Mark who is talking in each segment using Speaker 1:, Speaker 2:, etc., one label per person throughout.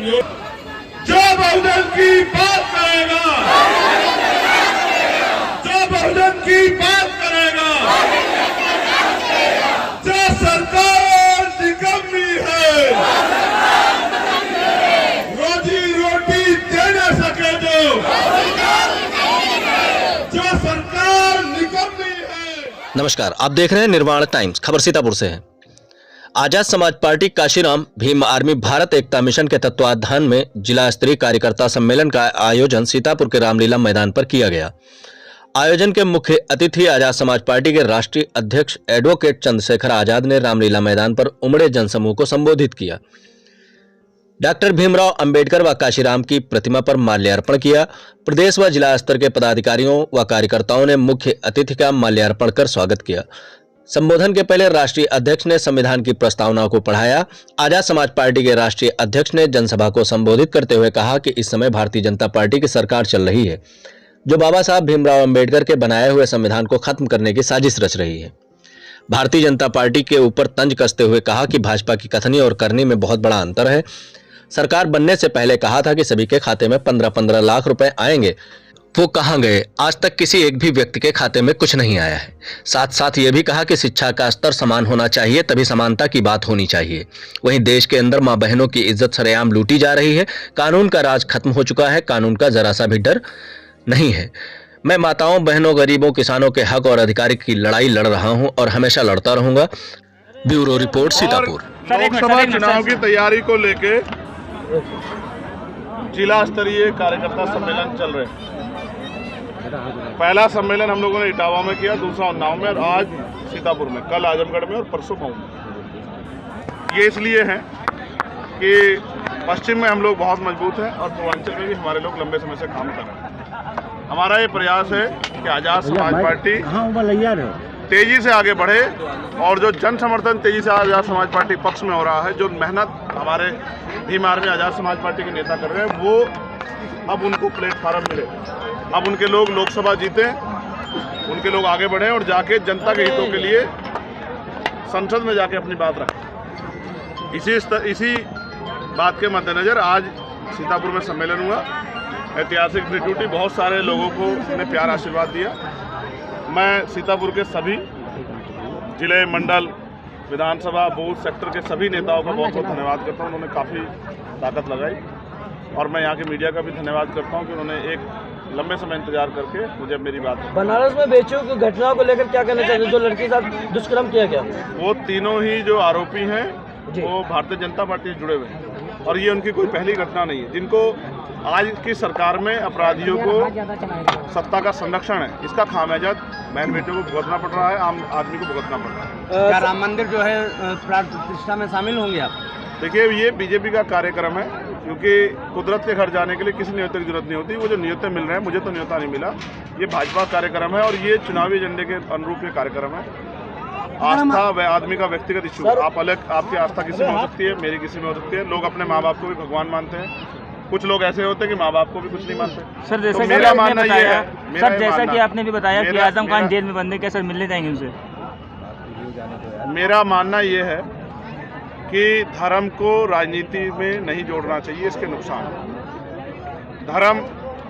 Speaker 1: जो बहुजन की बात करेगा, जो बहुजन की बात करेगा, जो सरकार निकम्मी है, रोजी रोटी दे न सके जो सरकार निकम्मी है।
Speaker 2: नमस्कार, आप देख रहे हैं निर्माण टाइम्स। खबर सीतापुर से है। आजाद समाज पार्टी काशीराम भीम आर्मी भारत एकता मिशन के तत्वाधान में जिला स्तरीय कार्यकर्ता सम्मेलन का आयोजन सीतापुर के रामलीला मैदान पर किया गया। आयोजन के मुख्य अतिथि आजाद समाज पार्टी के राष्ट्रीय अध्यक्ष एडवोकेट चंद्रशेखर आजाद ने रामलीला मैदान पर उमड़े जनसमूह को संबोधित किया। डॉक्टर भीमराव अंबेडकर व काशीराम की प्रतिमा पर माल्यार्पण किया। प्रदेश व जिला स्तर के पदाधिकारियों व कार्यकर्ताओं ने मुख्य अतिथि का माल्यार्पण कर स्वागत किया। संबोधन के पहले राष्ट्रीय अध्यक्ष ने संविधान की प्रस्तावना को पढ़ाया। आजाद समाज पार्टी के राष्ट्रीय अध्यक्ष ने जनसभा को संबोधित करते हुए कहा कि इस समय भारतीय जनता पार्टी की सरकार चल रही है, जो बाबा साहब भीमराव अंबेडकर के बनाए हुए संविधान को खत्म करने की साजिश रच रही है। भारतीय जनता पार्टी के ऊपर तंज कसते हुए कहा कि भाजपा की कथनी और करनी में बहुत बड़ा अंतर है। सरकार बनने से पहले कहा था कि सभी के खाते में 15-15 लाख रुपए आएंगे, वो कहां गए? आज तक किसी एक भी व्यक्ति के खाते में कुछ नहीं आया है। साथ साथ ये भी कहा कि शिक्षा का स्तर समान होना चाहिए, तभी समानता की बात होनी चाहिए। वहीं देश के अंदर मां बहनों की इज्जत सरेआम लूटी जा रही है। कानून का राज खत्म हो चुका है, कानून का जरा सा भी डर नहीं है। मैं माताओं, बहनों, गरीबों, किसानों के हक और अधिकार की लड़ाई लड़ रहा हूं और हमेशा लड़ता रहूंगा। Bureau report, Sitapur.
Speaker 3: लोकसभा चुनाव की तैयारी को लेके जिला स्तरीय कार्यकर्ता सम्मेलन चल रहे हैं। पहला सम्मेलन हम लोगों ने इटावा में किया, दूसरा उन्नाव में और आज सीतापुर में, कल आजमगढ़ में और परसों मऊ में। ये इसलिए है कि पश्चिम में हम लोग बहुत मजबूत हैं और पूर्वांचल में भी हमारे लोग लंबे समय से काम कर रहे हैं। हमारा ये प्रयास है कि आजाद समाज पार्टी तेजी से आगे बढ़े और जो जन समर्थन तेजी से आजाद समाज पार्टी पक्ष में हो रहा है, जो मेहनत हमारे भीम आर्मी आजाद समाज पार्टी के नेता कर रहे हैं, वो अब उनको प्लेटफार्म मिले। अब उनके लोग लोकसभा जीते, उनके लोग आगे बढ़े और जाके जनता के हितों के लिए संसद में जाके अपनी बात रखें। इसी बात के मद्देनजर आज सीतापुर में सम्मेलन हुआ। ऐतिहासिक ड्यूटी, बहुत सारे लोगों को ने प्यार आशीर्वाद दिया। मैं सीतापुर के सभी जिले, मंडल, विधानसभा, बूथ, सेक्टर के सभी नेताओं का बहुत बहुत धन्यवाद करता हूँ। उन्होंने काफ़ी ताकत लगाई और मैं यहाँ के मीडिया का भी धन्यवाद करता हूँ कि उन्होंने एक लंबे समय इंतजार करके मुझे मेरी बात।
Speaker 4: बनारस में बेटियों की घटना को लेकर क्या कहना चाहिए? जो लड़की के साथ दुष्कर्म किया गया,
Speaker 3: वो तीनों ही जो आरोपी हैं वो भारतीय जनता पार्टी से जुड़े हुए हैं और ये उनकी कोई पहली घटना नहीं है। जिनको आज की सरकार में अपराधियों को सत्ता का संरक्षण है, इसका खामियाजा बहन बेटियों को भुगतना पड़ रहा है, आम आदमी को भुगतना पड़ रहा है।
Speaker 4: क्या राम मंदिर जो है प्राण प्रतिष्ठा में शामिल होंगे आप?
Speaker 3: देखिए, ये बीजेपी का कार्यक्रम है, क्योंकि कुदरत के घर जाने के लिए किसी न्योते की जरूरत नहीं होती। वो जो न्योते मिल रहे हैं, मुझे तो न्योता नहीं मिला। ये भाजपा कार्यक्रम है और ये चुनावी एजेंडे के अनुरूप ये कार्यक्रम है। आस्था व आदमी का व्यक्तिगत इशू, आप अलग, आपकी आस्था किसी में हो सकती है, मेरी किसी में हो सकती है। लोग अपने माँ बाप को भी भगवान मानते हैं, कुछ लोग ऐसे होते हैं कि माँ बाप को भी कुछ नहीं मानते।
Speaker 4: सर, जैसा
Speaker 3: तो मेरा मानना ये है,
Speaker 4: सर जैसा कि आपने भी बताया कि आजम खान जेल में बंद है, क्या सर मिलने जाएंगे उनसे?
Speaker 3: मेरा मानना ये है कि धर्म को राजनीति में नहीं जोड़ना चाहिए, इसके नुकसान है। धर्म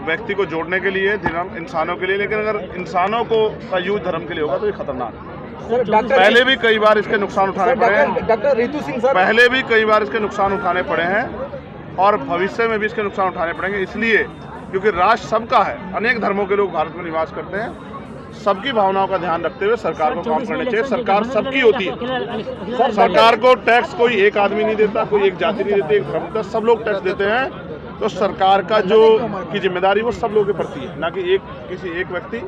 Speaker 3: व्यक्ति को जोड़ने के लिए, धर्म इंसानों के लिए, लेकिन अगर इंसानों को का यूज धर्म के लिए होगा तो ये खतरनाक है। पहले भी कई बार इसके नुकसान उठाने पड़े हैं।
Speaker 4: डॉक्टर रितु सिंह सर,
Speaker 3: पहले भी कई बार इसके नुकसान उठाने पड़े हैं और भविष्य में भी इसके नुकसान उठाने पड़ेंगे। इसलिए क्योंकि राष्ट्र सबका है, अनेक धर्मों के लोग भारत में निवास करते हैं। सबकी भावनाओं का ध्यान रखते हुए सरकार को काम करना चाहिए। सरकार सबकी होती है। सरकार को टैक्स कोई एक आदमी नहीं देता, कोई एक जाति नहीं देती, एक धर्म का, सब लोग टैक्स देते हैं। तो सरकार का जो की जिम्मेदारी वो सब लोगों के प्रति है, ना कि किसी एक व्यक्ति,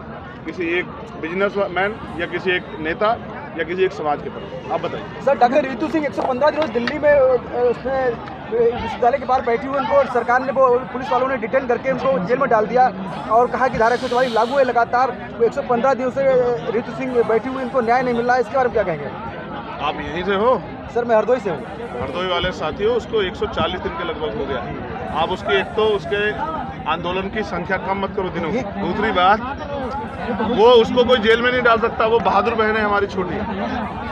Speaker 3: किसी एक बिजनेसमैन या किसी एक नेता या किसी एक समाज के प्रति। आप बताइए
Speaker 4: सर। डॉक्टर रितु सिंह 115 दिनों दिल्ली में उसमें विश्वविद्यालय के बाहर बैठी हुई, उनको सरकार ने, वो पुलिस वालों ने डिटेन करके उनको जेल में डाल दिया और कहा कि धारा 144 लागू है। लगातार 115 दिनों से रितु सिंह बैठी हुई, इनको न्याय नहीं मिल रहा है, इसके बारे में क्या कहेंगे?
Speaker 3: आप यहीं से हो?
Speaker 4: सर, मैं हरदोई से हूँ।
Speaker 3: हरदोई वाले साथियों, उसको 140 दिन के लगभग हो गया। आप उसकी एक तो उसके आंदोलन की संख्या कम मत करो दिनों की। दूसरी बात, वो उसको कोई जेल में नहीं डाल सकता। वो बहादुर बहन है हमारी छोटी,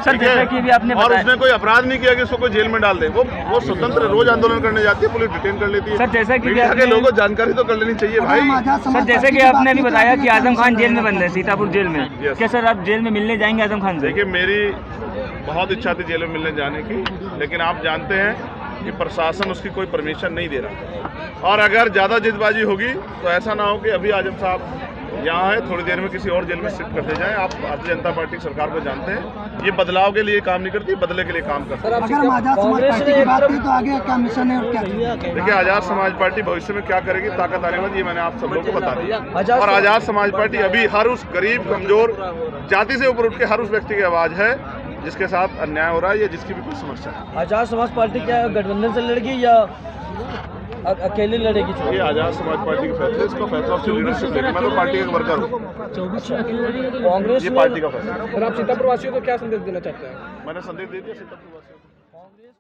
Speaker 5: सर
Speaker 3: ठीक
Speaker 5: जैसा
Speaker 3: है?
Speaker 5: कि भी आपने
Speaker 3: और
Speaker 5: बताया
Speaker 3: उसने कोई अपराध नहीं किया कि उसको कोई जेल में डाल दे। वो स्वतंत्र रोज आंदोलन करने जाती है, पुलिस डिटेन कर लेती है।
Speaker 5: सर, जैसा कि
Speaker 3: मीडिया के
Speaker 5: आपने-
Speaker 3: लोगों को जानकारी तो कर लेनी चाहिए भाई।
Speaker 5: सर जैसे कि आपने अभी बताया कि आजम खान जेल में बंद है, सीतापुर जेल में,
Speaker 3: Yes.
Speaker 5: क्या सर आप जेल में मिलने जाएंगे आजम खान से?
Speaker 3: देखिए, मेरी बहुत इच्छा थी जेल में मिलने जाने की, लेकिन आप जानते हैं कि प्रशासन उसकी कोई परमिशन नहीं दे रहा। और अगर ज़्यादा जिदबाजी होगी तो ऐसा ना हो कि अभी आजम साहब यहाँ है, थोड़ी देर में किसी और जेल में शिफ्ट करते जाएं। आप भारतीय जनता पार्टी की सरकार को जानते हैं, ये बदलाव के लिए काम नहीं करती, बदले के लिए काम करती है।
Speaker 4: अगर हम आजाद समाज पार्टी की बात करें तो आगे क्या मिशन है और क्या?
Speaker 3: देखिए, आज़ाद समाज पार्टी भविष्य में क्या करेगी, ताकत आने वाली, ये मैंने आप सब लोगों को बता दिया। और आज़ाद समाज पार्टी अभी हर उस गरीब, कमजोर, जाति से ऊपर उठ के हर उस व्यक्ति की आवाज़ है जिसके साथ अन्याय हो रहा है या जिसकी भी कोई समस्या है।
Speaker 4: आजाद समाज पार्टी क्या गठबंधन से लड़ेगी या अकेले लड़ेगी?
Speaker 3: ये आज़ाद समाज पार्टी का फैसला, इसका फैसला उसकी लीडरशिप लेगी। मैं तो पार्टी का वर्कर हूँ,
Speaker 4: कांग्रेस
Speaker 3: ये पार्टी का फैसला।
Speaker 4: और आप सीतापुर वासियों को क्या संदेश देना चाहते हैं?
Speaker 3: मैंने संदेश दे दिया सीतापुर वासियों को।